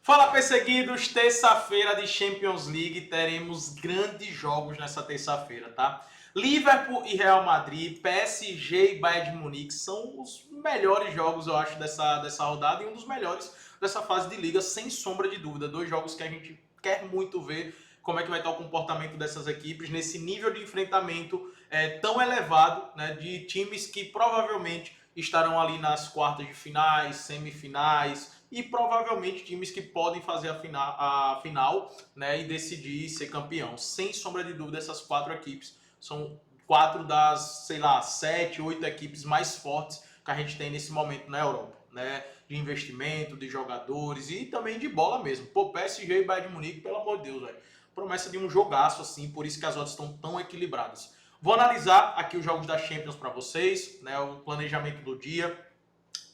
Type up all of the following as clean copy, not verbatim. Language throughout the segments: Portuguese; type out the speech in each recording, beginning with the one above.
Fala, perseguidos! Terça-feira de Champions League, teremos grandes jogos nessa terça-feira, tá? Liverpool e Real Madrid, PSG e Bayern de Munique são os melhores jogos, eu acho, dessa rodada e um dos melhores dessa fase de liga, sem sombra de dúvida. Dois jogos que a gente quer muito ver como é que vai estar o comportamento dessas equipes nesse nível de enfrentamento tão elevado, né, de times que provavelmente estarão ali nas quartas de finais, semifinais e provavelmente times que podem fazer a final, né, e decidir ser campeão. Sem sombra de dúvida, essas quatro equipes são quatro das, sei lá, 7, 8 equipes mais fortes que a gente tem nesse momento na Europa, né? De investimento, de jogadores e também de bola mesmo. Pô, PSG e Bayern de Munique, pelo amor de Deus, velho. Promessa de um jogaço assim, por isso que as odds estão tão equilibradas. Vou analisar aqui os jogos da Champions para vocês, né? O planejamento do dia.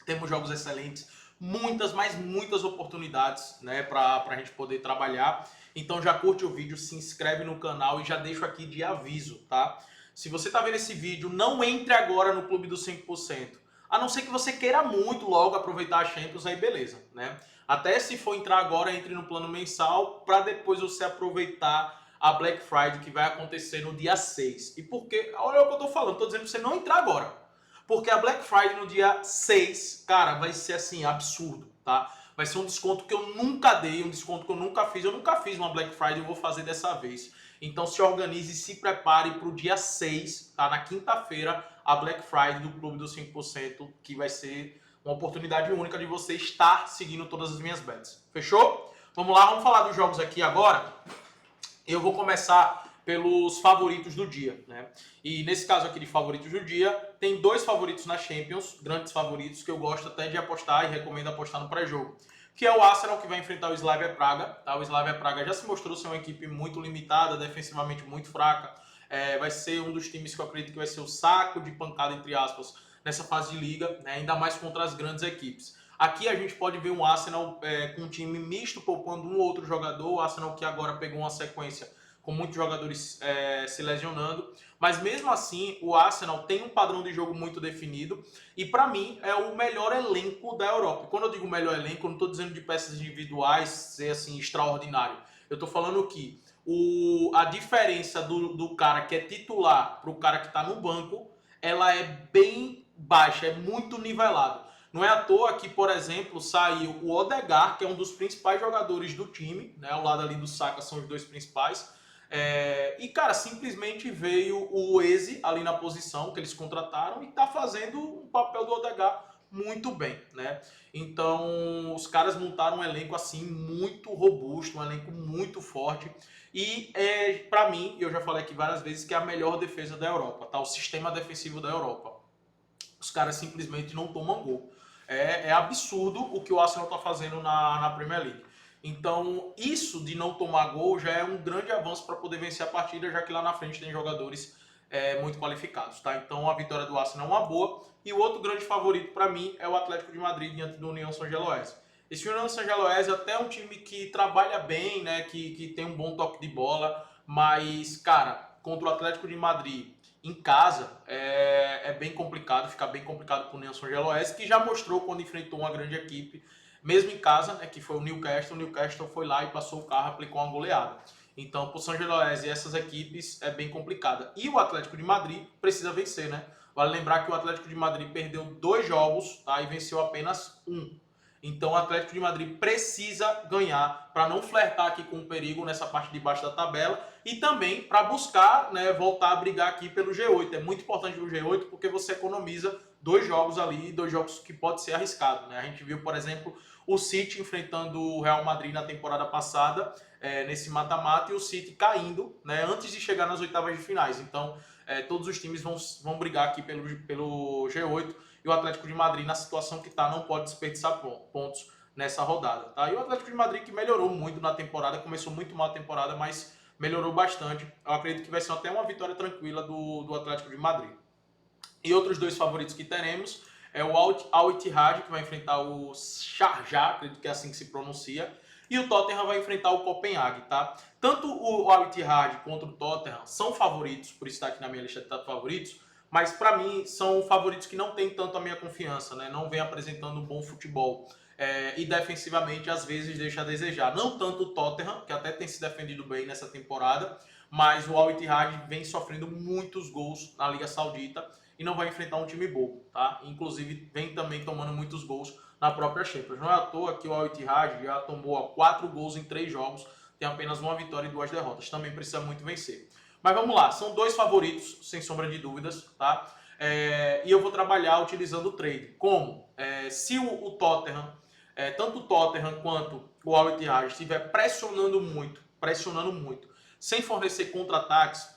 Temos jogos excelentes, muitas, mas muitas oportunidades, né, para a gente poder trabalhar. Então já curte o vídeo, se inscreve no canal e já deixo aqui de aviso, tá? Se você tá vendo esse vídeo, não entre agora no Clube dos 5%. A não ser que você queira muito logo aproveitar a Champions, aí beleza, né? Até se for entrar agora, entre no plano mensal, para depois você aproveitar a Black Friday que vai acontecer no dia 6. E por quê? Olha o que eu tô falando, tô dizendo pra você não entrar agora. Porque a Black Friday no dia 6, cara, vai ser assim, absurdo, tá? Vai ser um desconto que eu nunca dei, um desconto que eu nunca fiz. Eu nunca fiz uma Black Friday, eu vou fazer dessa vez. Então se organize e se prepare para o dia 6, tá? Na quinta-feira, a Black Friday do Clube dos 5%, que vai ser uma oportunidade única de você estar seguindo todas as minhas bets. Fechou? Vamos lá, vamos falar dos jogos aqui agora. Eu vou começar pelos favoritos do dia, né? E nesse caso aqui de favoritos do dia, tem dois favoritos na Champions, grandes favoritos, que eu gosto até de apostar e recomendo apostar no pré-jogo. Que é o Arsenal, que vai enfrentar o Slavia Praga. Tá? O Slavia Praga já se mostrou ser uma equipe muito limitada, defensivamente muito fraca. Vai ser um dos times que eu acredito que vai ser o saco de pancada, entre aspas, nessa fase de liga, né? Ainda mais contra as grandes equipes. Aqui a gente pode ver um Arsenal com um time misto, poupando um ou outro jogador. O Arsenal que agora pegou uma sequência com muitos jogadores se lesionando. Mas mesmo assim, o Arsenal tem um padrão de jogo muito definido. E para mim, é o melhor elenco da Europa. E quando eu digo melhor elenco, eu não estou dizendo de peças individuais ser assim extraordinário. Eu estou falando que a diferença do cara que é titular para o cara que está no banco, ela é bem baixa, é muito nivelado. Não é à toa que, por exemplo, saiu o Odegaard, que é um dos principais jogadores do time, né? Ao lado ali do Saka são os dois principais. E, cara, simplesmente veio o Eze ali na posição que eles contrataram e tá fazendo o papel do Odegaard muito bem, né? Então, os caras montaram um elenco, assim, muito robusto, um elenco muito forte. E, para mim, eu já falei aqui várias vezes, que é a melhor defesa da Europa, tá? O sistema defensivo da Europa. Os caras simplesmente não tomam gol. É absurdo o que o Arsenal está fazendo na Premier League. Então, isso de não tomar gol já é um grande avanço para poder vencer a partida, já que lá na frente tem jogadores muito qualificados, tá? Então, a vitória do Arsenal é uma boa. E o outro grande favorito para mim é o Atlético de Madrid diante do União São-Geloese. Esse União São-Geloese até é um time que trabalha bem, né? Que tem um bom toque de bola, mas, cara, contra o Atlético de Madrid em casa é bem complicado, fica bem complicado para o União São-Geloese, que já mostrou quando enfrentou uma grande equipe, mesmo em casa, né, que foi o Newcastle foi lá e passou o carro, aplicou uma goleada. Então, para o São Geloese e essas equipes é bem complicada. E o Atlético de Madrid precisa vencer, né? Vale lembrar que o Atlético de Madrid perdeu 2 jogos, tá, e venceu apenas um. Então o Atlético de Madrid precisa ganhar para não flertar aqui com o perigo nessa parte de baixo da tabela e também para buscar, né, voltar a brigar aqui pelo G8. É muito importante o G8 porque você economiza 2 jogos ali, 2 jogos que pode ser arriscado, né? A gente viu, por exemplo, o City enfrentando o Real Madrid na temporada passada, nesse mata-mata, e o City caindo, né, antes de chegar nas oitavas de finais. Então todos os times vão brigar aqui pelo G8. E o Atlético de Madrid, na situação que está, não pode desperdiçar pontos nessa rodada. Tá? E o Atlético de Madrid, que melhorou muito na temporada, começou muito mal a temporada, mas melhorou bastante. Eu acredito que vai ser até uma vitória tranquila do Atlético de Madrid. E outros dois favoritos que teremos é o Al Ittihad, que vai enfrentar o Sharjah, acredito que é assim que se pronuncia, e o Tottenham vai enfrentar o Copenhague, tá? Tanto o Al Ittihad quanto o Tottenham são favoritos, por estar aqui na minha lista de favoritos, mas para mim são favoritos que não têm tanto a minha confiança, né? Não vem apresentando um bom futebol. e defensivamente às vezes deixa a desejar. Não tanto o Tottenham, que até tem se defendido bem nessa temporada, mas o Al Ittihad vem sofrendo muitos gols na Liga Saudita e não vai enfrentar um time bobo, tá? Inclusive vem também tomando muitos gols na própria Champions. Não é à toa que o Al Ittihad já tomou 4 gols em 3 jogos, tem apenas uma vitória e 2 derrotas. Também precisa muito vencer. Mas vamos lá, são 2 favoritos, sem sombra de dúvidas, tá? E eu vou trabalhar utilizando o trade. Como? Se o Tottenham, tanto o Tottenham quanto o Al Ittihad estiver pressionando muito, sem fornecer contra-ataques,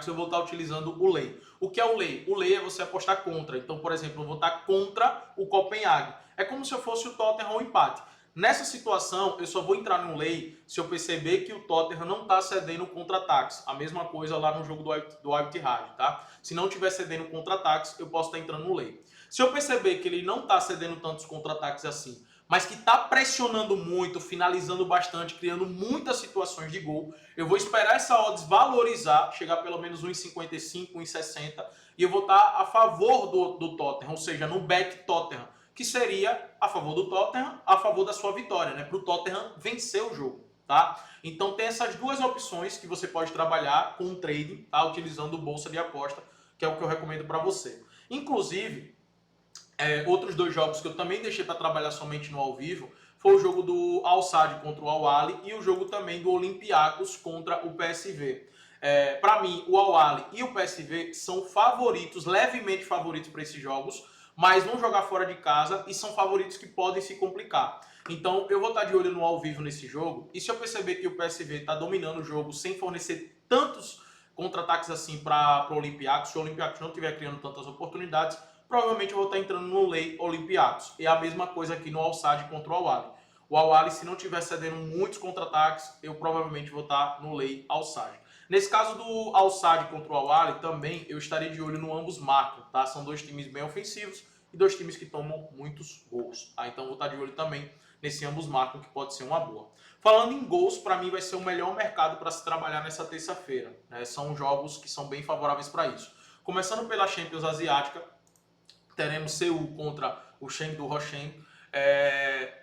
eu vou estar utilizando o lay. O que é o lay? O lay é você apostar contra. Então, por exemplo, eu vou estar contra o Copenhague. É como se eu fosse o Tottenham ao empate. Nessa situação, eu só vou entrar no lay se eu perceber que o Tottenham não está cedendo contra-ataques. A mesma coisa lá no jogo do Al Ittihad, tá? Se não estiver cedendo contra-ataques, eu posso estar entrando no lay. Se eu perceber que ele não está cedendo tantos contra-ataques assim, mas que está pressionando muito, finalizando bastante, criando muitas situações de gol, eu vou esperar essa odds valorizar, chegar pelo menos 1,55, 1,60, e eu vou estar a favor do Tottenham, ou seja, no bet Tottenham, que seria a favor do Tottenham, a favor da sua vitória, né? Para o Tottenham vencer o jogo, tá? Então tem essas 2 opções que você pode trabalhar com um trading, tá? Utilizando bolsa de aposta, que é o que eu recomendo para você. Inclusive, outros 2 jogos que eu também deixei para trabalhar somente no ao vivo foi o jogo do Al Sadd contra o Al Ahly e o jogo também do Olympiacos contra o PSV. Para mim, o Al Ahly e o PSV são favoritos, levemente favoritos para esses jogos, mas vão jogar fora de casa e são favoritos que podem se complicar. Então eu vou estar de olho no ao vivo nesse jogo, e se eu perceber que o PSV está dominando o jogo sem fornecer tantos contra-ataques assim para o Olympiacos, se o Olympiacos não estiver criando tantas oportunidades, provavelmente eu vou estar entrando no lay Olympiacos. E a mesma coisa aqui no Al Sadd contra o Al Ahly. O Al Ahly, se não estiver cedendo muitos contra-ataques, eu provavelmente vou estar no lay Al Sadd. Nesse caso do Al Sadd contra o Al Ahly, também eu estaria de olho no ambos marcam, tá? São 2 times bem ofensivos e 2 times que tomam muitos gols, tá? Então vou estar de olho também nesse ambos marcam, que pode ser uma boa. Falando em gols, para mim vai ser o melhor mercado para se trabalhar nessa terça-feira, né? São jogos que são bem favoráveis para isso. Começando pela Champions Asiática, teremos Seul contra o Chengdu Rochen.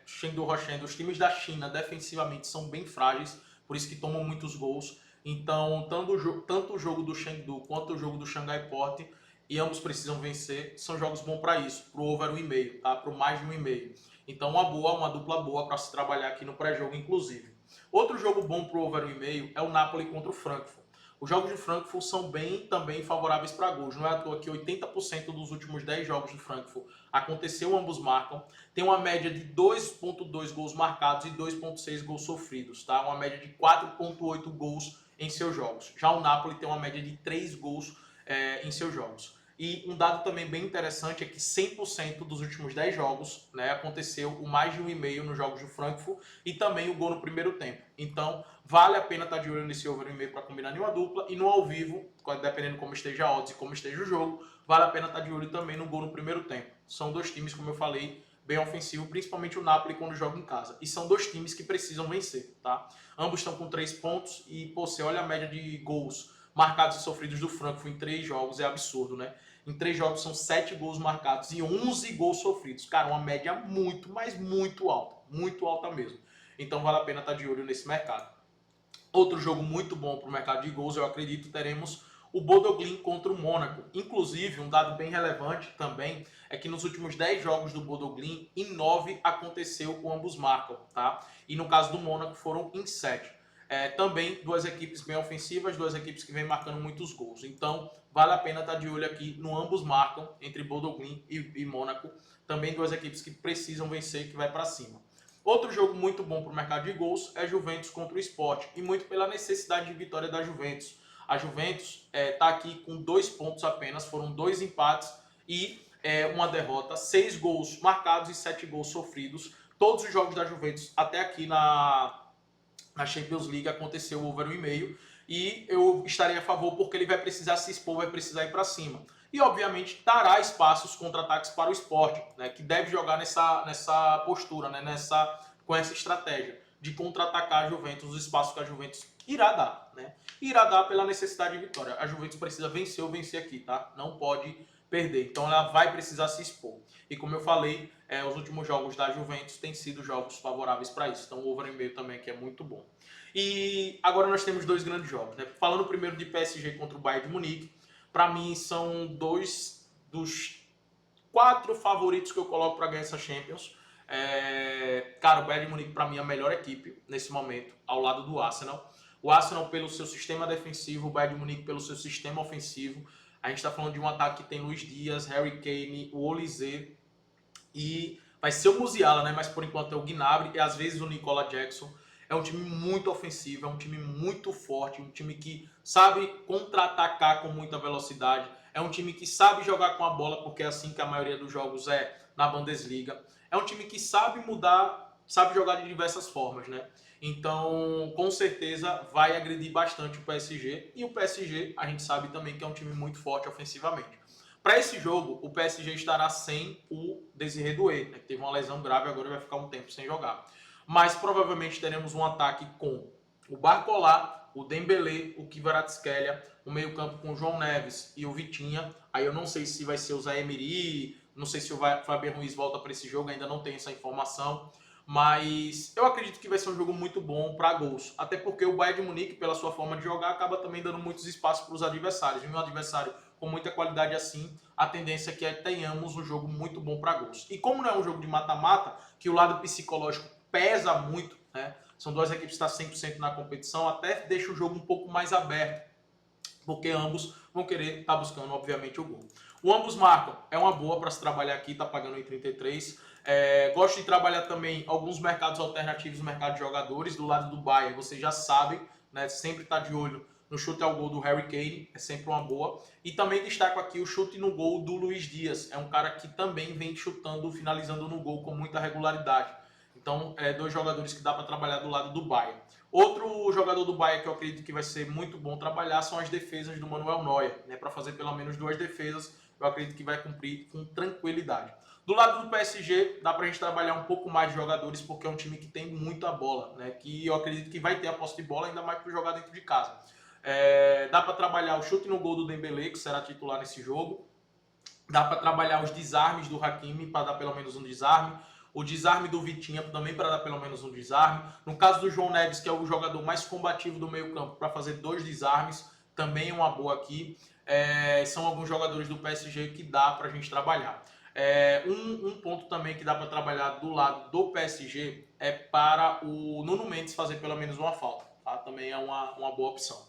Chengdu Rochen, os times da China defensivamente são bem frágeis, por isso que tomam muitos gols. Então, tanto o jogo do Chengdu quanto o jogo do Shanghai Port, e ambos precisam vencer, são jogos bons para isso, para o over 1,5, tá? Para o mais de 1,5. Então, uma dupla boa para se trabalhar aqui no pré-jogo, inclusive. Outro jogo bom para o over 1,5 é o Napoli contra o Frankfurt. Os jogos de Frankfurt são bem também favoráveis para gols. Não é à toa que 80% dos últimos 10 jogos de Frankfurt aconteceu, ambos marcam. Tem uma média de 2,2 gols marcados e 2,6 gols sofridos, tá? Uma média de 4,8 gols em seus jogos. Já o Napoli tem uma média de 3 gols em seus jogos. E um dado também bem interessante é que 100% dos últimos 10 jogos, né, aconteceu o mais de 1,5 nos jogos do Frankfurt e também o gol no primeiro tempo. Então, vale a pena estar de olho nesse over 1,5 para combinar em uma dupla, e no ao vivo, dependendo como esteja a odds e como esteja o jogo, vale a pena estar de olho também no gol no primeiro tempo. São 2 times, como eu falei, bem ofensivo, principalmente o Napoli quando joga em casa. E são 2 times que precisam vencer, tá? Ambos estão com 3 pontos e, pô, você olha a média de gols marcados e sofridos do Frankfurt em 3 jogos, é absurdo, né? Em 3 jogos são 7 gols marcados e 11 gols sofridos. Cara, uma média muito, mas muito alta mesmo. Então vale a pena estar de olho nesse mercado. Outro jogo muito bom para o mercado de gols, eu acredito, teremos o Bodo Glimt contra o Mônaco. Inclusive, um dado bem relevante também é que nos últimos 10 jogos do Bodo Glimt, em 9 aconteceu com ambos marcam, tá? E no caso do Mônaco foram em 7. Também 2 equipes bem ofensivas, 2 equipes que vêm marcando muitos gols. Então, vale a pena estar de olho aqui no ambos marcam, entre Bodo Glimt e Mônaco. Também 2 equipes que precisam vencer, que vai para cima. Outro jogo muito bom para o mercado de gols é Juventus contra o Sport, e muito pela necessidade de vitória da Juventus. A Juventus está aqui com 2 pontos apenas, foram 2 empates e uma derrota, 6 gols marcados e 7 gols sofridos. Todos os jogos da Juventus até aqui na Champions League aconteceu o over 1,5, e eu estarei a favor porque ele vai precisar se expor, vai precisar ir para cima. E obviamente dará espaços contra-ataques para o Sport, né, que deve jogar nessa postura, né, com essa estratégia de contra-atacar a Juventus, os espaços que a Juventus irá dar, né? Irá dar pela necessidade de vitória. A Juventus precisa vencer ou vencer aqui, tá? Não pode perder. Então ela vai precisar se expor. E como eu falei, os últimos jogos da Juventus têm sido jogos favoráveis para isso. Então o over e meio também que é muito bom. E agora nós temos dois grandes jogos, né? Falando primeiro de PSG contra o Bayern de Munique, para mim são dois dos 4 favoritos que eu coloco para ganhar essa Champions. Cara, o Bayern de Munique para mim é a melhor equipe nesse momento, ao lado do Arsenal. O Arsenal pelo seu sistema defensivo, o Bayern de Munique pelo seu sistema ofensivo. A gente está falando de um ataque que tem Luis Dias, Harry Kane, o Olise e vai ser o Musiala, né? Mas por enquanto é o Gnabry e às vezes o Nicola Jackson. É um time muito ofensivo, é um time muito forte, um time que sabe contra-atacar com muita velocidade. É um time que sabe jogar com a bola, porque é assim que a maioria dos jogos é na Bundesliga. É um time que sabe mudar, sabe jogar de diversas formas, né? Então, com certeza, vai agredir bastante o PSG. E o PSG, a gente sabe também que é um time muito forte ofensivamente. Para esse jogo, o PSG estará sem o Désiré Doué, né, que teve uma lesão grave, agora vai ficar um tempo sem jogar. Mas provavelmente teremos um ataque com o Barcola, o Dembélé, o Kvaratskhelia, o meio-campo com o João Neves e o Vitinha. Aí eu não sei se vai ser o Zé Emery, não sei se o Fabian Ruiz volta para esse jogo, ainda não tenho essa informação. Mas eu acredito que vai ser um jogo muito bom para gols. Até porque o Bayern de Munique, pela sua forma de jogar, acaba também dando muitos espaços para os adversários. E um adversário com muita qualidade assim, a tendência é que tenhamos um jogo muito bom para gols. E como não é um jogo de mata-mata, que o lado psicológico pesa muito, né? São duas equipes que estão 100% na competição, até deixa o jogo um pouco mais aberto, porque ambos vão querer estar buscando, obviamente, o gol. O ambos marcam, é uma boa para se trabalhar aqui, tá pagando em 33. Gosto de trabalhar também alguns mercados alternativos, mercado de jogadores. Do lado do Bayern, vocês já sabem, né? Sempre tá de olho no chute ao gol do Harry Kane, é sempre uma boa. E também destaco aqui o chute no gol do Luis Dias. É um cara que também vem chutando, finalizando no gol com muita regularidade. Então, dois jogadores que dá para trabalhar do lado do Bayern. Outro jogador do Bayern que eu acredito que vai ser muito bom trabalhar são as defesas do Manuel Neuer, né? Para fazer pelo menos 2 defesas, eu acredito que vai cumprir com tranquilidade. Do lado do PSG, dá pra gente trabalhar um pouco mais de jogadores, porque é um time que tem muita bola, né? Que eu acredito que vai ter a posse de bola, ainda mais para jogar dentro de casa. Dá para trabalhar o chute no gol do Dembélé, que será titular nesse jogo. Dá para trabalhar os desarmes do Hakimi, para dar pelo menos um desarme. O desarme do Vitinha também para dar pelo menos um desarme. No caso do João Neves, que é o jogador mais combativo do meio campo, para fazer 2 desarmes, também é uma boa aqui. São alguns jogadores do PSG que dá para a gente trabalhar. Um ponto também que dá para trabalhar do lado do PSG é para o Nuno Mendes fazer pelo menos uma falta. Tá? Também é uma boa opção.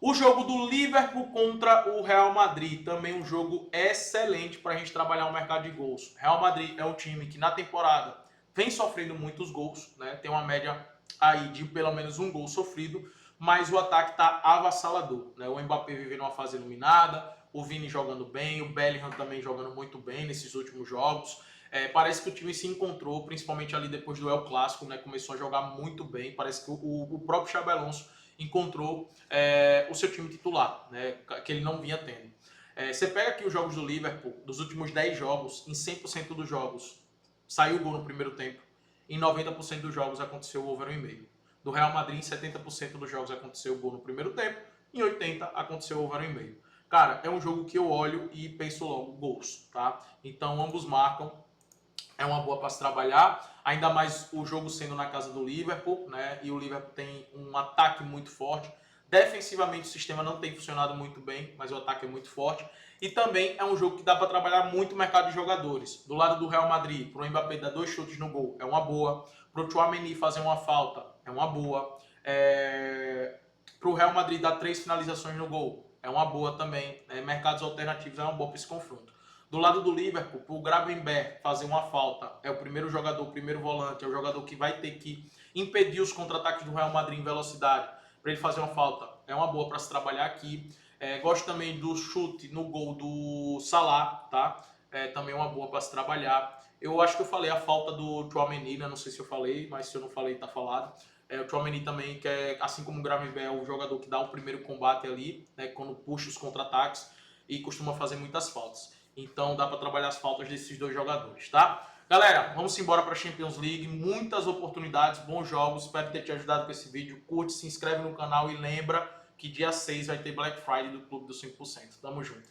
O jogo do Liverpool contra o Real Madrid, também um jogo excelente para a gente trabalhar o mercado de gols. Real Madrid é um time que na temporada vem sofrendo muitos gols, né? Tem uma média aí de pelo menos um gol sofrido, mas o ataque está avassalador, né? O Mbappé vivendo uma fase iluminada, o Vini jogando bem, o Bellingham também jogando muito bem nesses últimos jogos. Parece que o time se encontrou, principalmente ali depois do El Clássico, né? Começou a jogar muito bem. Parece que o próprio Xabi Alonso encontrou o seu time titular, né, que ele não vinha tendo. Você pega aqui os jogos do Liverpool, dos últimos 10 jogos, em 100% dos jogos saiu o gol no primeiro tempo, em 90% dos jogos aconteceu o over 1,5. Do Real Madrid, em 70% dos jogos aconteceu o gol no primeiro tempo, em 80% aconteceu o over 1,5. Cara, é um jogo que eu olho e penso logo gols, tá? Então ambos marcam, é uma boa para se trabalhar, ainda mais o jogo sendo na casa do Liverpool, né? E o Liverpool tem um ataque muito forte. Defensivamente o sistema não tem funcionado muito bem, mas o ataque é muito forte. E também é um jogo que dá para trabalhar muito o mercado de jogadores. Do lado do Real Madrid, para o Mbappé dar 2 chutes no gol, é uma boa. Para o Tchouaméni fazer uma falta, é uma boa. Para o Real Madrid dar 3 finalizações no gol, é uma boa também. Mercados alternativos é uma boa para esse confronto. Do lado do Liverpool, o Gravenberch fazer uma falta, é o primeiro jogador, o primeiro volante, é o jogador que vai ter que impedir os contra-ataques do Real Madrid em velocidade, para ele fazer uma falta, é uma boa para se trabalhar aqui. Gosto também do chute no gol do Salah, tá? Também uma boa para se trabalhar. Eu acho que eu falei a falta do Tchouaméni, né? Não sei se eu falei, mas se eu não falei, tá falado. O Tchouaméni também, que é, assim como o Gravenberch, é o jogador que dá o primeiro combate ali, né? Quando puxa os contra-ataques e costuma fazer muitas faltas. Então dá para trabalhar as faltas desses dois jogadores, tá? Galera, vamos embora para a Champions League. Muitas oportunidades, bons jogos. Espero ter te ajudado com esse vídeo. Curte, se inscreve no canal e lembra que dia 6 vai ter Black Friday do Clube dos 5%. Tamo junto.